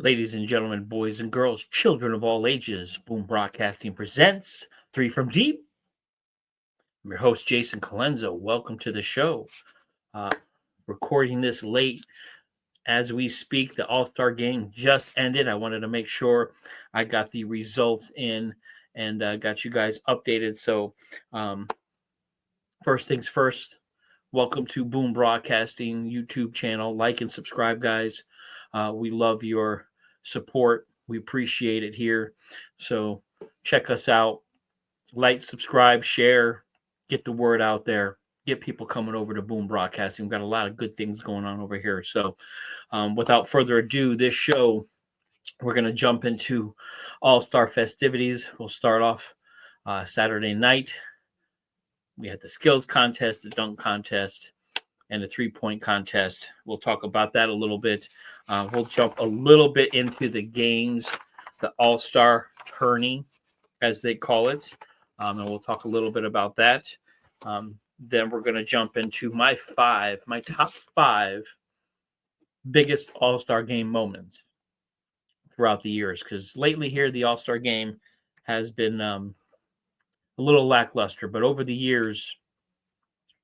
Ladies and gentlemen, boys and girls, children of all ages, Boom Broadcasting presents Three from Deep. I'm your host, Jason Colenso. Welcome to the show. Uh, Recording this late as we speak. The All-Star game just ended. I wanted to make sure I got the results in and got you guys updated. So, first things first, welcome to Boom Broadcasting YouTube channel. Like and subscribe, guys. We love your support. We appreciate it here. So check us out. Like, subscribe, share, get the word out there. Get people coming over to Boom Broadcasting. We've got a lot of good things going on over here. So without further ado, this show, we're going to jump into All-Star festivities. We'll start off Saturday night. We had the skills contest, the dunk contest, and the three-point contest. We'll talk about that a little bit. We'll jump a little bit into the games, the All-Star tourney, as they call it, and we'll talk a little bit about that. Then we're going to jump into my top five biggest All-Star game moments throughout the years, because lately here, the All-Star game has been a little lackluster, but over the years,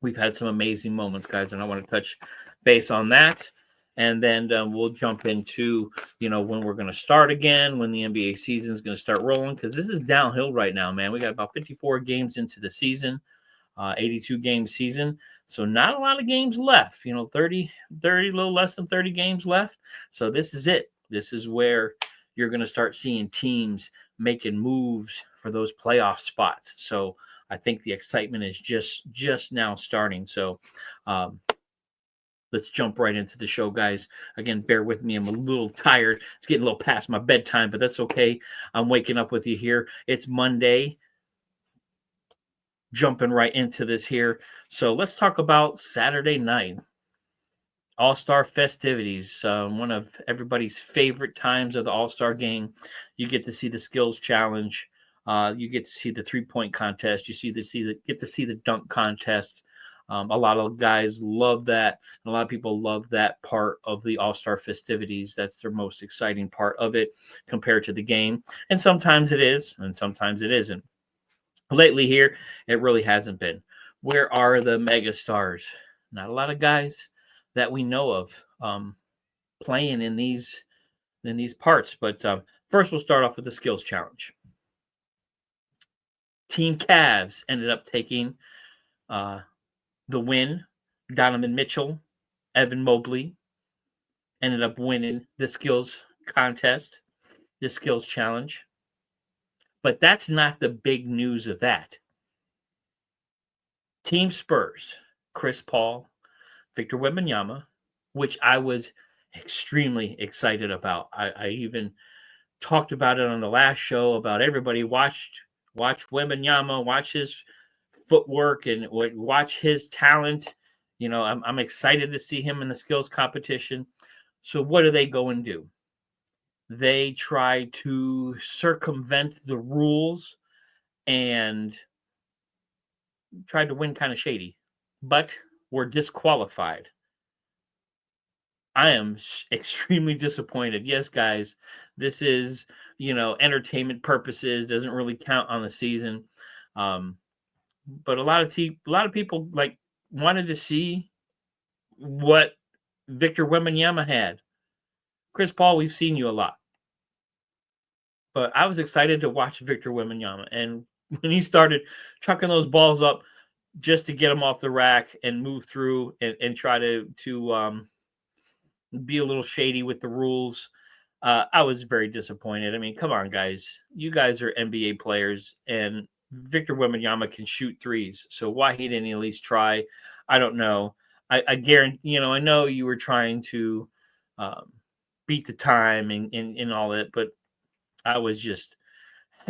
we've had some amazing moments, guys, and I want to touch base on that. And then we'll jump into, when we're going to start again, when the NBA season is going to start rolling, because this is downhill right now, man. We got about 54 games into the season, 82-game season. So not a lot of games left, 30, a little less than 30 games left. So this is it. This is where you're going to start seeing teams making moves for those playoff spots. So I think the excitement is just now starting. So let's jump right into the show, guys. Again, bear with me. I'm a little tired. It's getting a little past my bedtime, but that's okay. I'm waking up with you here. It's Monday. Jumping right into this here. So let's talk about Saturday night. All-Star festivities, one of everybody's favorite times of the All-Star game. You get to see the skills challenge. You get to see the three-point contest. Get to see the dunk contest. A lot of guys love that. And a lot of people love that part of the All-Star festivities. That's their most exciting part of it compared to the game. And sometimes it is, and sometimes it isn't. Lately here, it really hasn't been. Where are the mega stars? Not a lot of guys that we know of playing in these parts. But first, we'll start off with the skills challenge. Team Cavs ended up taking the win. Donovan Mitchell, Evan Mobley ended up winning the skills contest, the skills challenge. But that's not the big news of that. Team Spurs, Chris Paul, Victor Wembanyama, which I was extremely excited about. I even talked about it on the last show about everybody watch Wembanyama, watch his footwork and watch his talent. I'm excited to see him in the skills competition. So what do they go and do? They try to circumvent the rules and tried to win kind of shady, but were disqualified. I am extremely disappointed. Yes, guys, this is, entertainment purposes, doesn't really count on the season. But a lot of people wanted to see what Victor Wembanyama had. Chris Paul, we've seen you a lot. But I was excited to watch Victor Wembanyama. And when he started chucking those balls up just to get them off the rack and move through and try to be a little shady with the rules, I was very disappointed. I mean, come on, guys. You guys are NBA players, and Victor Wembanyama can shoot threes. So why he didn't at least try, I don't know. I guarantee, I know you were trying to beat the time and all that, but it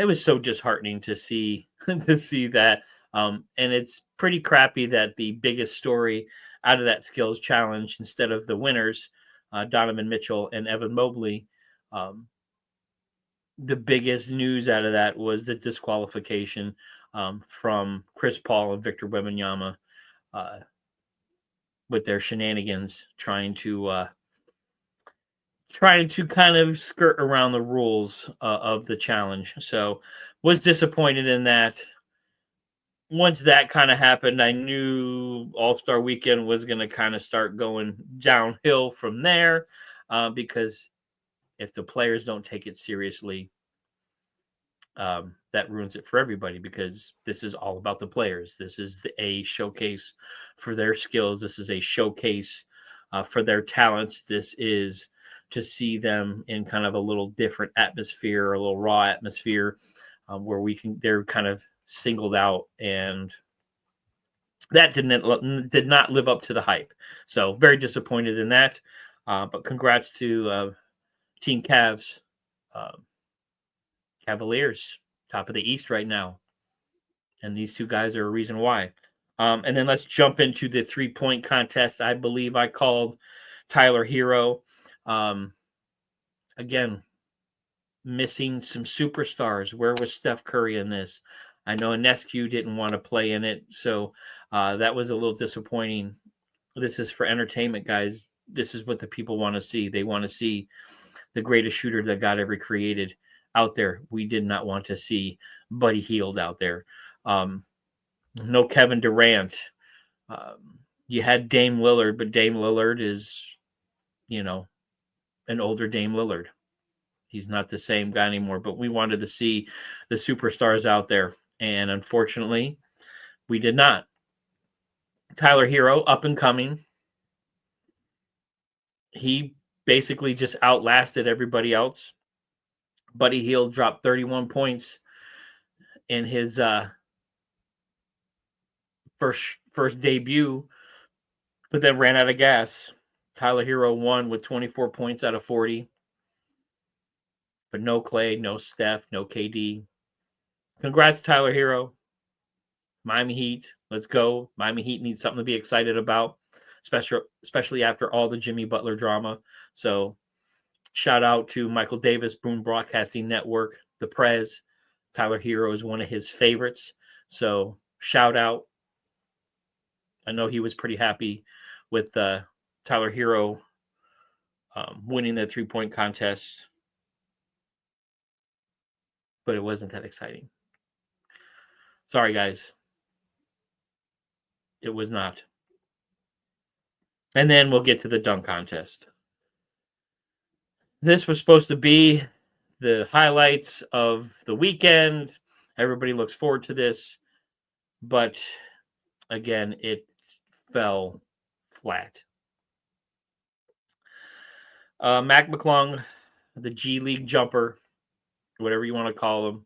was so disheartening to see that. And it's pretty crappy that the biggest story out of that skills challenge, instead of the winners, Donovan Mitchell and Evan Mobley, the biggest news out of that was the disqualification from Chris Paul and Victor Wembanyama with their shenanigans trying to trying to kind of skirt around the rules of the challenge. So was disappointed in that. Once that kind of happened, I knew All Star Weekend was going to kind of start going downhill from there, because if the players don't take it seriously, that ruins it for everybody, because this is all about the players. This is a showcase for their skills. This is a showcase for their talents. This is to see them in kind of a little different atmosphere, a little raw atmosphere, where they're kind of singled out, and that did not live up to the hype. So very disappointed in that. But congrats to Team Cavs. Uh, Cavaliers, top of the East right now. And these two guys are a reason why. And then let's jump into the 3-point contest. I believe I called Tyler Herro. Again, missing some superstars. Where was Steph Curry in this? I know Inescu didn't want to play in it, so that was a little disappointing. This is for entertainment, guys. This is what the people want to see. They want to see the greatest shooter that God ever created out there. We did not want to see Buddy Hield out there. No Kevin Durant. You had Dame Lillard, but Dame Lillard is, an older Dame Lillard. He's not the same guy anymore, but we wanted to see the superstars out there. And unfortunately, we did not. Tyler Herro, up and coming. He basically just outlasted everybody else. Buddy Hield dropped 31 points in his first debut, but then ran out of gas. Tyler Herro won with 24 points out of 40. But no Clay, no Steph, no KD. Congrats, Tyler Herro. Miami Heat, let's go. Miami Heat needs something to be excited about, especially after all the Jimmy Butler drama. So shout out to Michael Davis, Boom Broadcasting Network, the Prez. Tyler Herro is one of his favorites. So shout out. I know he was pretty happy with Tyler Herro winning the 3-point contest, but it wasn't that exciting. Sorry, guys. It was not. And then we'll get to the dunk contest. This was supposed to be the highlights of the weekend. Everybody looks forward to this. But again, it fell flat. Mac McClung, the G League jumper, whatever you want to call him,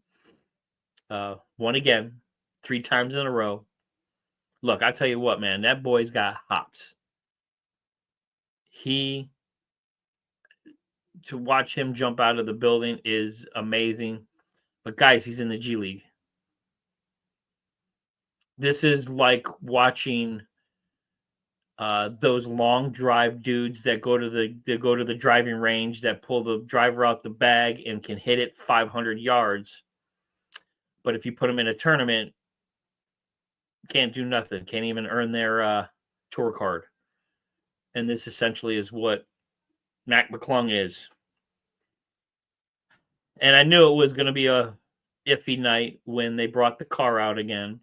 won again 3 times in a row. Look, I tell you what, man, that boy's got hops. To watch him jump out of the building is amazing. But guys, he's in the G League. This is like watching those long drive dudes that go to the driving range, that pull the driver out the bag and can hit it 500 yards. But if you put them in a tournament, can't do nothing. Can't even earn their tour card. And this essentially is what Mac McClung is. And I knew it was going to be a iffy night when they brought the car out again,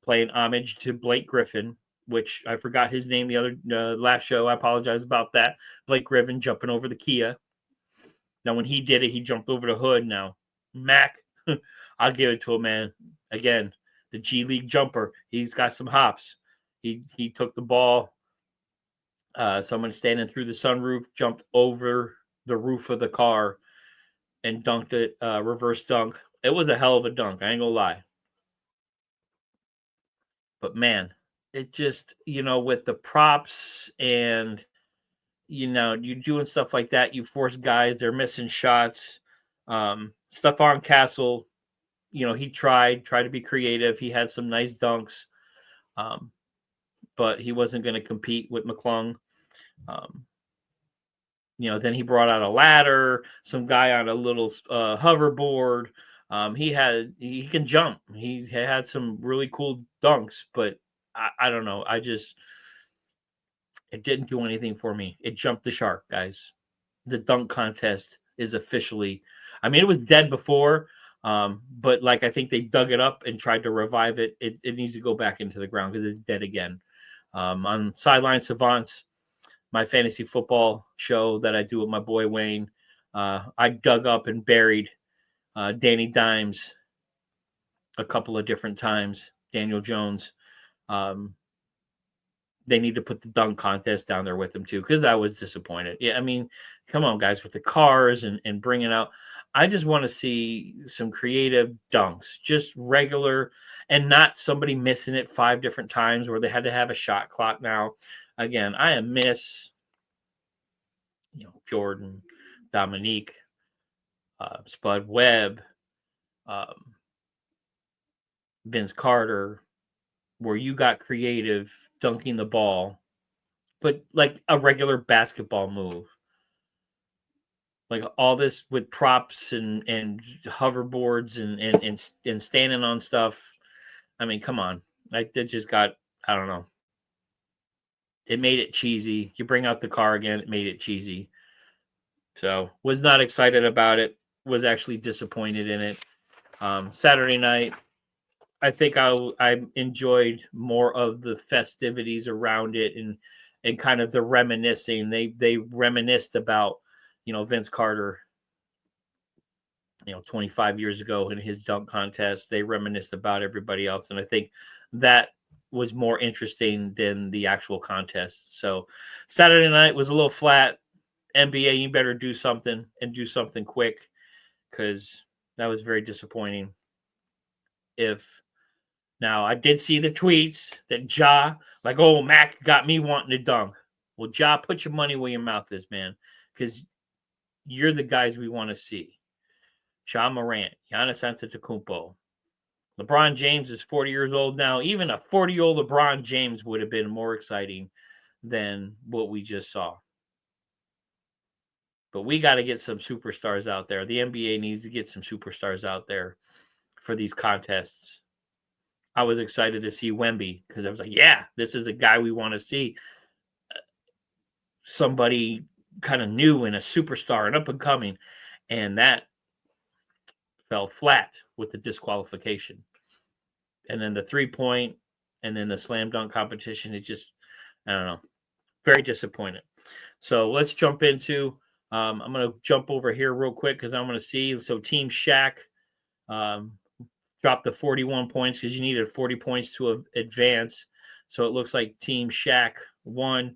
playing homage to Blake Griffin, which I forgot his name the other last show. I apologize about that. Blake Griffin jumping over the Kia. Now, when he did it, he jumped over the hood. Now, Mac, I'll give it to him, man. Again, the G League jumper. He's got some hops. He took the ball. Someone standing through the sunroof jumped over the roof of the car and dunked it, reverse dunk. It was a hell of a dunk. I ain't gonna lie. But man, it just, with the props and, you doing stuff like that, you force guys, they're missing shots. Stephon Castle, he tried to be creative. He had some nice dunks, but he wasn't going to compete with McClung. Then he brought out a ladder, some guy on a little hoverboard. He can jump. He had some really cool dunks, but I don't know. It didn't do anything for me. It jumped the shark, guys. the dunk contest is officially, I mean, it was dead before, but like I think they dug it up and tried to revive it. It needs to go back into the ground because it's dead again. On Sideline Savants, my fantasy football show that I do with my boy Wayne, I dug up and buried Danny Dimes a couple of different times, Daniel Jones. They need to put the dunk contest down there with him too, because I was disappointed. Yeah, I mean, come on, guys, with the cars and bringing out. I just want to see some creative dunks, just regular, and not somebody missing it 5 different times where they had to have a shot clock. Now, again, I miss, Jordan, Dominique, Spud Webb, Vince Carter, where you got creative dunking the ball, but like a regular basketball move. Like all this with props and hoverboards and standing on stuff. I mean, come on. Like that just got, I don't know. It made it cheesy. You bring out the car again, it made it cheesy. So was not excited about it. Was actually disappointed in it. Saturday night, I think I enjoyed more of the festivities around it and kind of the reminiscing. They reminisced about, Vince Carter, 25 years ago in his dunk contest. They reminisced about everybody else, and I think that was more interesting than the actual contest. So Saturday night was a little flat. NBA, you better do something and do something quick, because that was very disappointing. Now, I did see the tweets that Ja, like, oh, Mac got me wanting to dunk. Well, Ja, put your money where your mouth is, man, because you're the guys we want to see. Ja Morant, Giannis Antetokounmpo. LeBron James is 40 years old now. Even a 40-year-old LeBron James would have been more exciting than what we just saw. But we got to get some superstars out there. The NBA needs to get some superstars out there for these contests. I was excited to see Wemby because I was like, yeah, this is a guy we want to see. Somebody kind of new and a superstar and up and coming. And that fell flat with the disqualification. And then the 3-point and then the slam dunk competition, it just, I don't know, very disappointed. So let's jump into, I'm going to jump over here real quick because I want to see. So Team Shaq dropped the 41 points because you needed 40 points to advance. So it looks like Team Shaq won.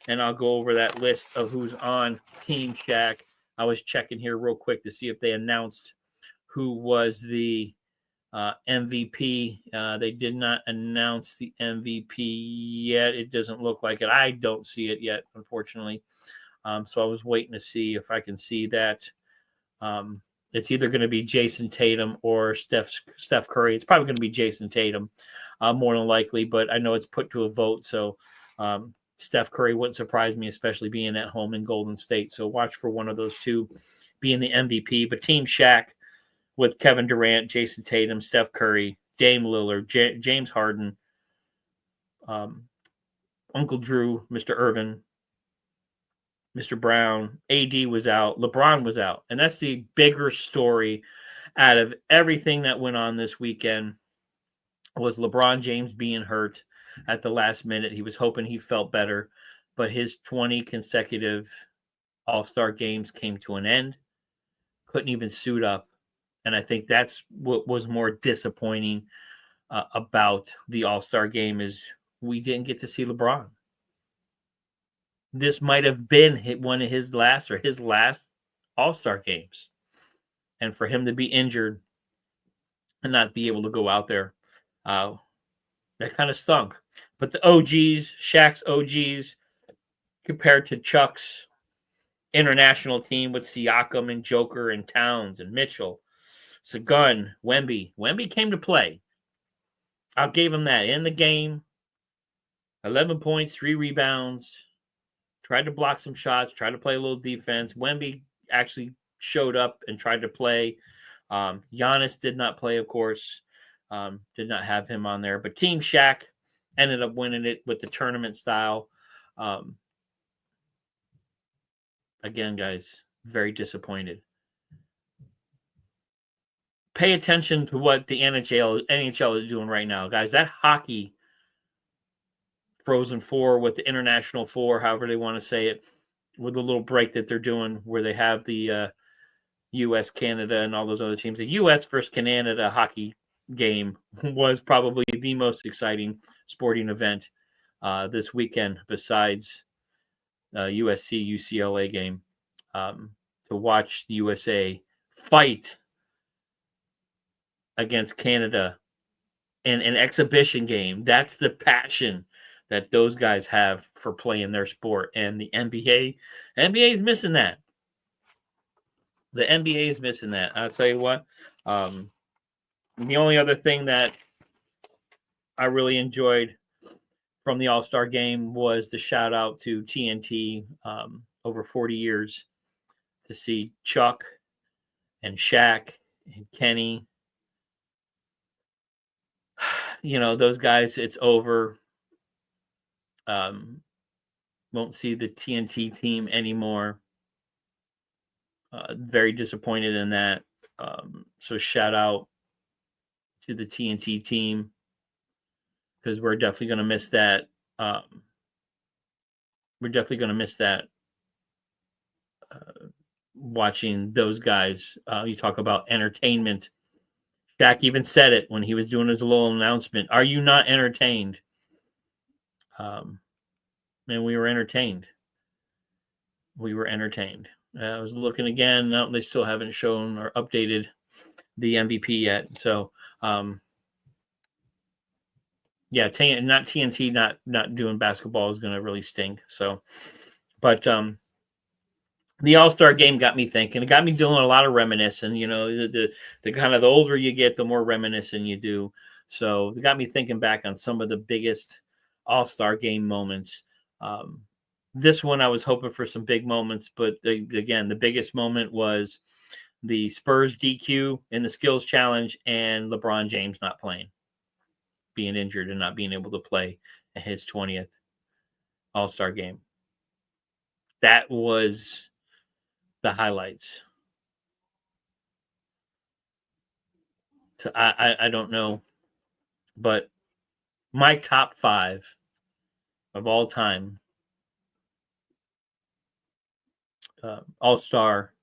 And I'll go over that list of who's on Team Shaq. I was checking here real quick to see if they announced who was the MVP. They did not announce the MVP yet. It doesn't look like it. I don't see it yet, unfortunately. So I was waiting to see if I can see that. It's either going to be Jason Tatum or Steph Curry. It's probably going to be Jason Tatum, more than likely, but I know it's put to a vote. So Steph Curry wouldn't surprise me, especially being at home in Golden State. So watch for one of those two being the MVP. But Team Shaq with Kevin Durant, Jason Tatum, Steph Curry, Dame Lillard, James Harden, Uncle Drew, Mr. Irvin, Mr. Brown, AD was out, LeBron was out. And that's the bigger story out of everything that went on this weekend was LeBron James being hurt at the last minute. He was hoping he felt better, but his 20 consecutive All-Star games came to an end. Couldn't even suit up. And I think that's what was more disappointing about the All-Star game is we didn't get to see LeBron. This might have been one of his last All-Star games. And for him to be injured and not be able to go out there, that kind of stunk. But the OGs, Shaq's OGs, compared to Chuck's international team with Siakam and Joker and Towns and Mitchell, Sagun, Wemby. Wemby came to play. I gave him that in the game. 11 points, 3 rebounds. Tried to block some shots, tried to play a little defense. Wemby actually showed up and tried to play. Giannis did not play, of course. Did not have him on there. But Team Shaq ended up winning it with the tournament style. I Again, guys, very disappointed. Pay attention to what the NHL is doing right now, guys. That hockey Frozen Four with the International Four, however they want to say it, with the little break that they're doing where they have the U.S., Canada, and all those other teams. The U.S. versus Canada hockey game was probably the most exciting sporting event this weekend, besides USC UCLA game. To watch the USA fight against Canada in an exhibition game. That's the passion that those guys have for playing their sport. And the NBA is missing that. The NBA is missing that. I'll tell you what. The only other thing that I really enjoyed from the All-Star game was the shout out to TNT over 40 years to see Chuck and Shaq and Kenny. You know, those guys, it's over. Won't see the TNT team anymore. Very disappointed in that. So shout out to the TNT team, because we're definitely going to miss that. We're definitely going to miss that. Watching those guys. You talk about entertainment. Shaq even said it when he was doing his little announcement. Are you not entertained? And we were entertained. We were entertained. I was looking again. No, they still haven't shown or updated the MVP yet. So, yeah, not TNT, not doing basketball is going to really stink. So, but the All-Star game got me thinking. It got me doing a lot of reminiscing. You know, the kind of the older you get, the more reminiscing you do. So it got me thinking back on some of the biggest All-Star game moments. This one, I was hoping for some big moments, but again, the biggest moment was the Spurs DQ in the skills challenge and LeBron James not playing, being injured and not being able to play at his 20th All-Star game. That was the highlights. So I don't know, but my top 5 of all time All-Star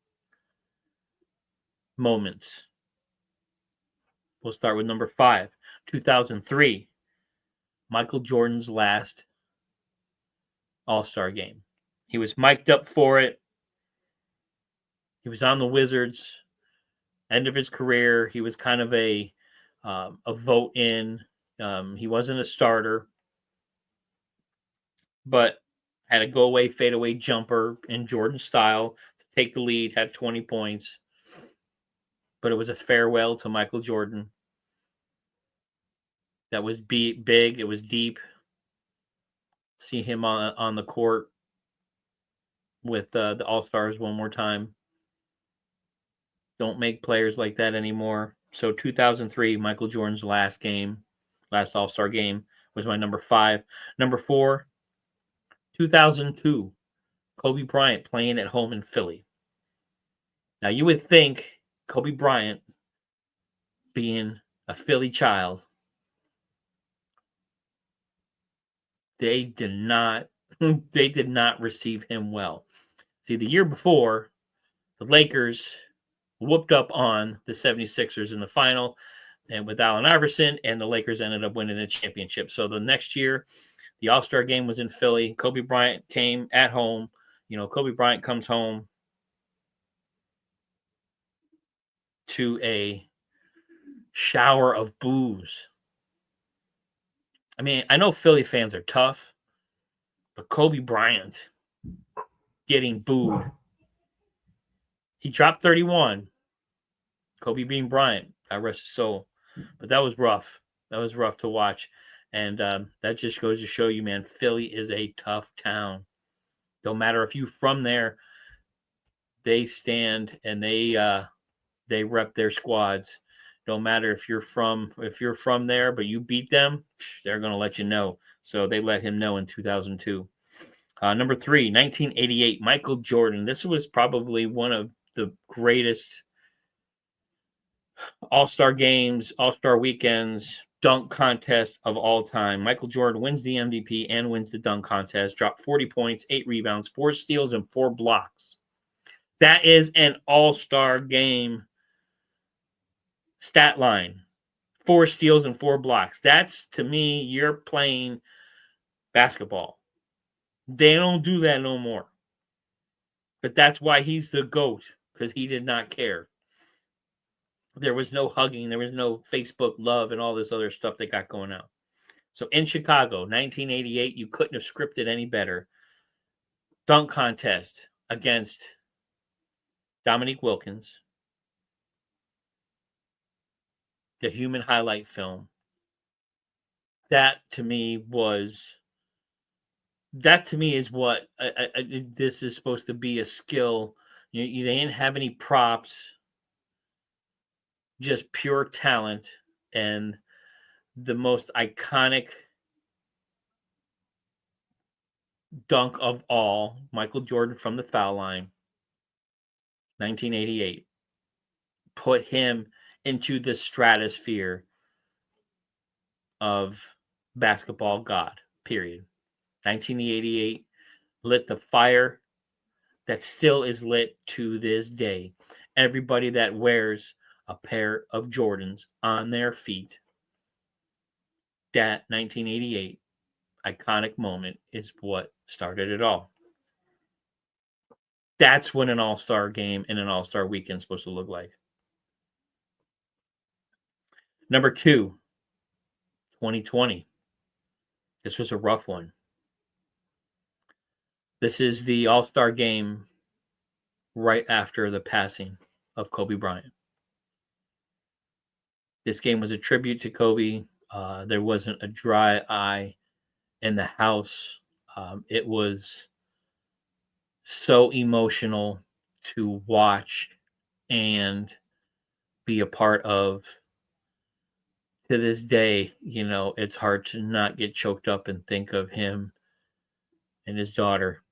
moments. We'll start with number 5, 2003, Michael Jordan's last All-Star game. He was mic'd up for it. He was on the Wizards, end of his career. He was kind of a vote in. He wasn't a starter, but had a go away, fade away jumper in Jordan style to take the lead, had 20 points. But it was a farewell to Michael Jordan. That was big. It was deep. See him on the court with the All-Stars one more time. Don't make players like that anymore. So 2003, Michael Jordan's last All-Star game, was my number 5. Number 4, 2002, Kobe Bryant playing at home in Philly. Now, you would think Kobe Bryant, being a Philly child, they did not receive him well. See, the year before, the Lakers whooped up on the 76ers in the final, and with Allen Iverson, and the Lakers ended up winning the championship. So the next year, the All-Star game was in Philly. Kobe Bryant came at home. You know, Kobe Bryant comes home to a shower of boos. I mean, I know Philly fans are tough, but Kobe Bryant getting booed. He dropped 31. Kobe being Bryant, God rest his soul. But that was rough. That was rough to watch. And that just goes to show you, man, Philly is a tough town. Don't matter if you're from there, they stand and they rep their squads. Don't matter if you're from there, but you beat them, they're going to let you know. So they let him know in 2002. Number 3, 1988, Michael Jordan. This was probably one of the greatest all-star games, all-star weekends, dunk contest of all time. Michael Jordan wins the MVP and wins the dunk contest, dropped 40 points, 8 rebounds, 4 steals, and 4 blocks. That is an all-star game stat line. 4 steals and 4 blocks. That's, to me, you're playing basketball. They don't do that no more. But that's why he's the GOAT, because he did not care. There was no hugging. There was no Facebook love and all this other stuff they got going on. So in Chicago, 1988, you couldn't have scripted any better. Dunk contest against Dominique Wilkins. The human highlight film. That to me is what this is supposed to be, a skill. You didn't have any props, just pure talent, and the most iconic dunk of all, Michael Jordan from the foul line, 1988, put him into the stratosphere of basketball god, period. 1988 lit the fire that still is lit to this day. Everybody that wears a pair of Jordans on their feet, that 1988 iconic moment is what started it all. That's what an all-star game and an all-star weekend is supposed to look like. Number 2, 2020. This was a rough one. This is the all-star game right after the passing of Kobe Bryant. This game was a tribute to Kobe. There wasn't a dry eye in the house. It was so emotional to watch and be a part of. To this day, it's hard to not get choked up and think of him and his daughter.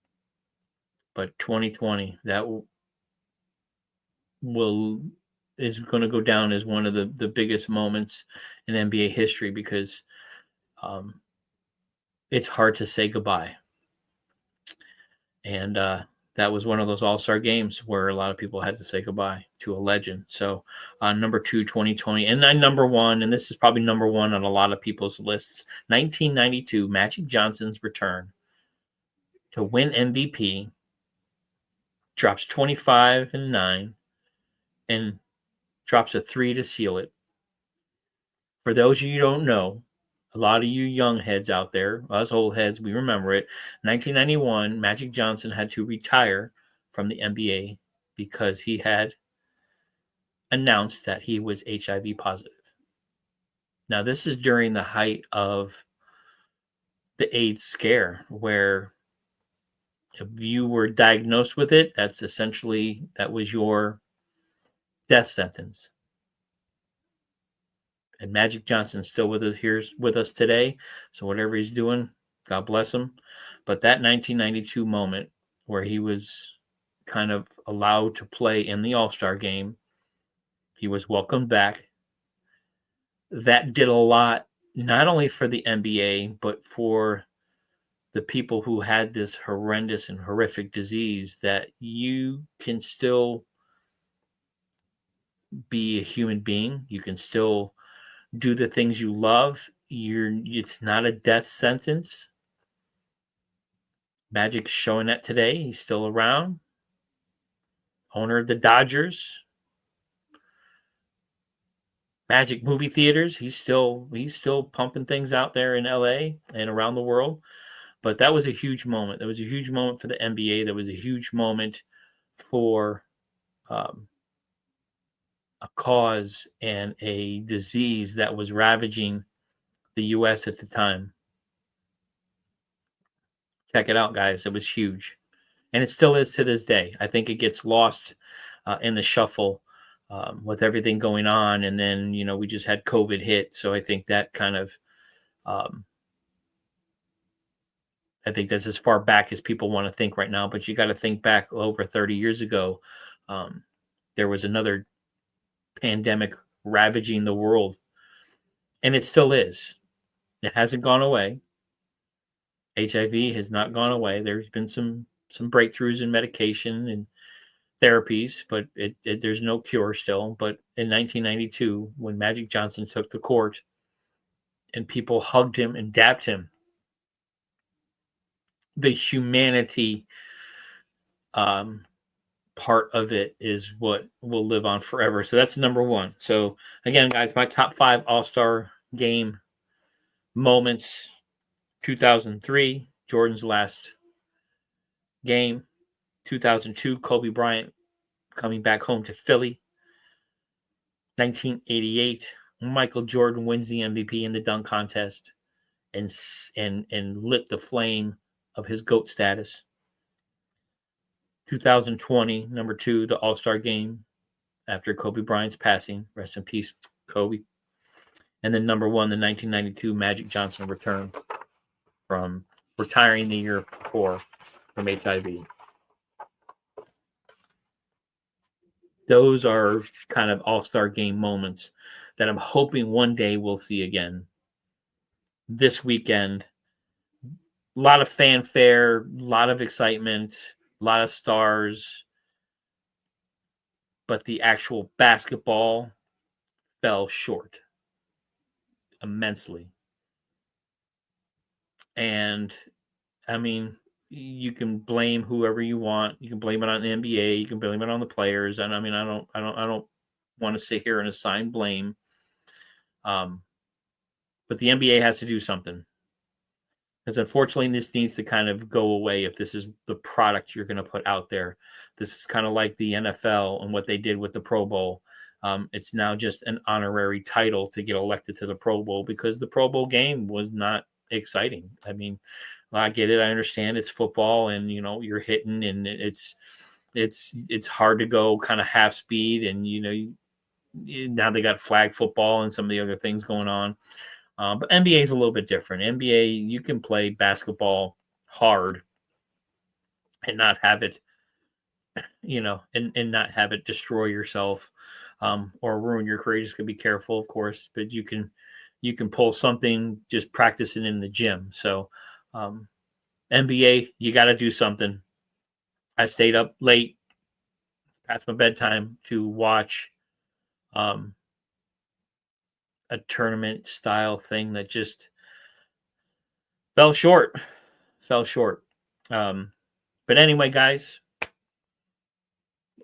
But 2020, that is going to go down as one of the biggest moments in NBA history, because it's hard to say goodbye. And that was one of those all-star games where a lot of people had to say goodbye to a legend. So number 2, 2020. And then number 1, and this is probably number 1 on a lot of people's lists, 1992, Magic Johnson's return to win MVP, drops 25 and 9, and drops a 3 to seal it. For those of you who don't know, a lot of you young heads out there, us old heads, we remember it. 1991, Magic Johnson had to retire from the NBA because he had announced that he was HIV positive. Now, this is during the height of the AIDS scare, where if you were diagnosed with it, that was your death sentence. And Magic Johnson's still with us today. So whatever he's doing, God bless him. But that 1992 moment where he was kind of allowed to play in the All-Star game, he was welcomed back. That did a lot, not only for the NBA, but for the people who had this horrendous and horrific disease, that you can still be a human being. You can still do the things you love. It's not a death sentence. Magic's showing that today. He's still around. Owner of the Dodgers. Magic movie theaters. He's still pumping things out there in LA and around the world. But that was a huge moment. That was a huge moment for the NBA. That was a huge moment for a cause and a disease that was ravaging the U.S. at the time. Check it out, guys. It was huge. And it still is to this day. I think it gets lost in the shuffle with everything going on. And then, we just had COVID hit. So I think that kind of I think that's as far back as people want to think right now, but you got to think back over 30 years ago. There was another pandemic ravaging the world, and it still is. It hasn't gone away. HIV has not gone away. There's been some breakthroughs in medication and therapies, but there's no cure still. But in 1992, when Magic Johnson took the court and people hugged him and dapped him, the humanity part of it is what will live on forever. So that's number one. So again, guys, my top 5 All-Star game moments: 2003, Jordan's last game; 2002, Kobe Bryant coming back home to Philly; 1988, Michael Jordan wins the MVP in the dunk contest and lit the flame of his GOAT status; 2020, number 2, the All-Star game after Kobe Bryant's passing. Rest in peace, Kobe. And then number 1, the 1992 Magic Johnson return from retiring the year before from HIV. Those are kind of All-Star game moments that I'm hoping one day we'll see again. This weekend, a lot of fanfare, a lot of excitement, a lot of stars, but the actual basketball fell short immensely. And I mean, you can blame whoever you want. You can blame it on the NBA. You can blame it on the players. And I mean, I don't want to sit here and assign blame. But the NBA has to do something. Because unfortunately, this needs to kind of go away if this is the product you're going to put out there. This is kind of like the NFL and what they did with the Pro Bowl. It's now just an honorary title to get elected to the Pro Bowl because the Pro Bowl game was not exciting. I mean, I get it. I understand it's football and, you know, you're hitting and it's hard to go kind of half speed. And, you know, now they got flag football and some of the other things going on. But NBA is a little bit different. NBA, you can play basketball hard and not have it, you know, and not have it destroy yourself or ruin your career. You just gotta be careful, of course, but you can pull something just practicing in the gym. So NBA, you got to do something. I stayed up late past my bedtime to watch a tournament style thing that just fell short. But anyway, guys,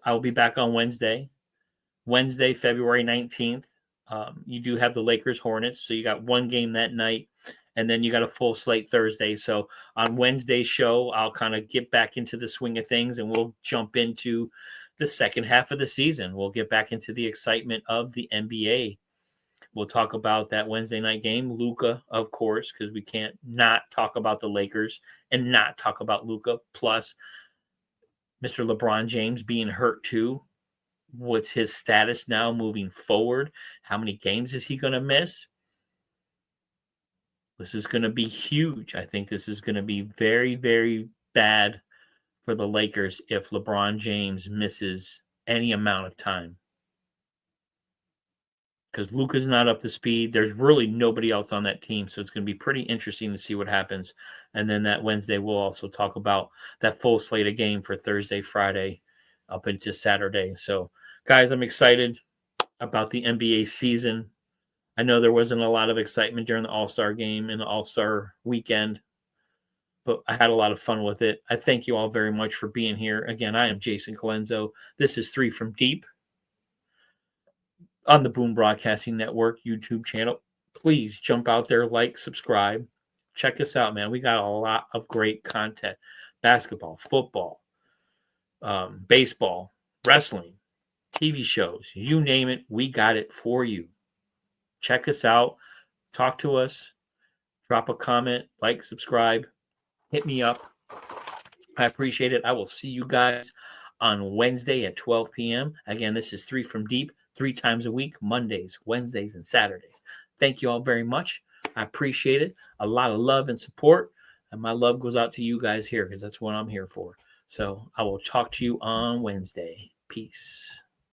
I will be back on Wednesday, February 19th. You do have the Lakers Hornets, so you got one game that night, and then you got a full slate Thursday. So on Wednesday's show, I'll kind of get back into the swing of things, and we'll jump into the second half of the season. We'll get back into the excitement of the NBA. We'll talk about that Wednesday night game, Luka, of course, because we can't not talk about the Lakers and not talk about Luka, plus Mr. LeBron James being hurt too. What's his status now moving forward? How many games is he going to miss? This is going to be huge. I think this is going to be very, very bad for the Lakers if LeBron James misses any amount of time. Because Luka's not up to speed. There's really nobody else on that team. So it's going to be pretty interesting to see what happens. And then that Wednesday, we'll also talk about that full slate of game for Thursday, Friday, up into Saturday. So, guys, I'm excited about the NBA season. I know there wasn't a lot of excitement during the All-Star game and the All-Star weekend, but I had a lot of fun with it. I thank you all very much for being here. Again, I am Jason Colenso. This is Three from Deep on the Boom Broadcasting Network YouTube channel. Please jump out there, like, subscribe. Check us out, man. We got a lot of great content. Basketball, football, baseball, wrestling, TV shows, you name it, we got it for you. Check us out. Talk to us. Drop a comment, like, subscribe. Hit me up. I appreciate it. I will see you guys on Wednesday at 12 p.m. Again, this is Three from Deep, 3 times a week, Mondays, Wednesdays, and Saturdays. Thank you all very much. I appreciate it. A lot of love and support. And my love goes out to you guys here because that's what I'm here for. So I will talk to you on Wednesday. Peace.